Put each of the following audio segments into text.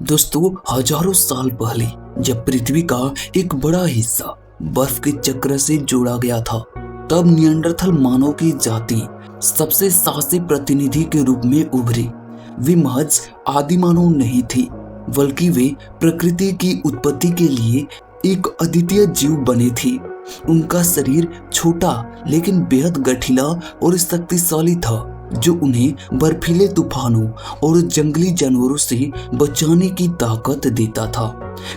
दोस्तों, हजारों साल पहले जब पृथ्वी का एक बड़ा हिस्सा बर्फ के चक्र से जोड़ा गया था, तब नियंडरथल मानव की जाति सबसे साहसी प्रतिनिधि के रूप में उभरी। वे महज आदि मानव नहीं थे, बल्कि वे प्रकृति की उत्पत्ति के लिए एक अद्वितीय जीव बने थे। उनका शरीर छोटा लेकिन बेहद गठिला और शक्तिशाली था, जो उन्हें बर्फीले तूफानों और जंगली जानवरों से बचाने की ताकत देता था।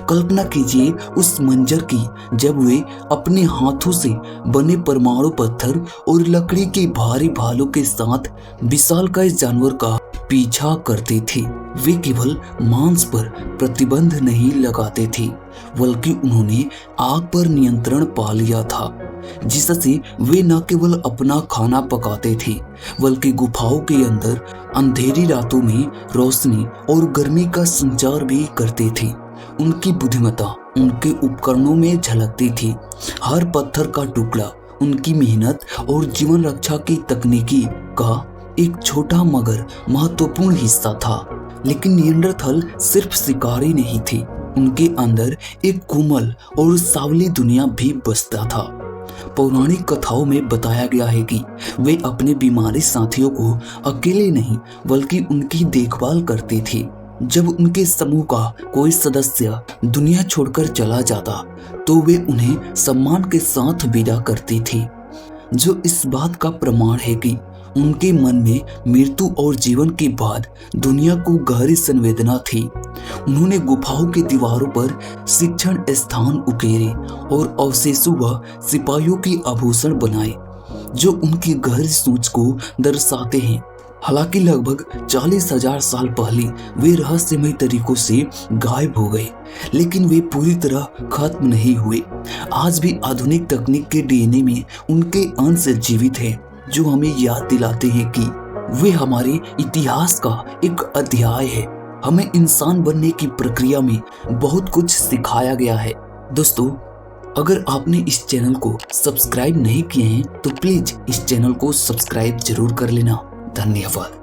कल्पना कीजिए उस मंजर की जब वे अपने हाथों से बने परमाणु पत्थर और लकड़ी के भारी भालों के साथ विशालकाय जानवर का पीछा करते थे। वे केवल मांस पर प्रतिबंध नहीं लगाते थे, बल्कि उन्होंने आग पर नियंत्रण पा लिया था, जिससे वे न केवल अपना खाना पकाते थे, बल्कि गुफाओं के अंदर अंधेरी रातों में रोशनी और गर्मी का संचार भी करते थे। उनकी बुद्धिमत्ता उनके उपकरणों में झलकती थी। हर पत्थर का टुकड़ा उनकी मेहनत और जीवन रक्षा की तकनीकी का एक छोटा मगर महत्वपूर्ण हिस्सा था। लेकिन नियंडरथल सिर्फ शिकारी नहीं थे, उनके अंदर एक कोमल और सावली दुनिया भी बसता था। पौराणिक कथाओं में बताया गया है कि वे अपने बीमारी साथियों को अकेले नहीं बल्कि उनकी देखभाल करते थे। जब उनके समूह का कोई सदस्य दुनिया छोड़कर चला जाता तो वे उन्हें सम्मान के साथ विदा करते थे, जो इस बात का प्रमाण है कि उनके मन में मृत्यु और जीवन के बाद दुनिया को गहरी संवेदना थी। उन्होंने गुफाओं की दीवारों पर शिक्षण स्थान उकेरे और अवशेषों व सिपाहियों की आभूषण बनाए, जो उनकी गहरी सोच को दर्शाते हैं। हालांकि लगभग 40,000 साल पहले वे रहस्यमय तरीकों से गायब हो गए, लेकिन वे पूरी तरह खत्म नहीं हुए। आज भी आधुनिक तकनीक के डीएनए में उनके अंश जीवित हैं, जो हमें याद दिलाते हैं कि वे हमारे इतिहास का एक अध्याय है। हमें इंसान बनने की प्रक्रिया में बहुत कुछ सिखाया गया है। दोस्तों, अगर आपने इस चैनल को सब्सक्राइब नहीं किए हैं तो प्लीज इस चैनल को सब्सक्राइब जरूर कर लेना। धन्यवाद।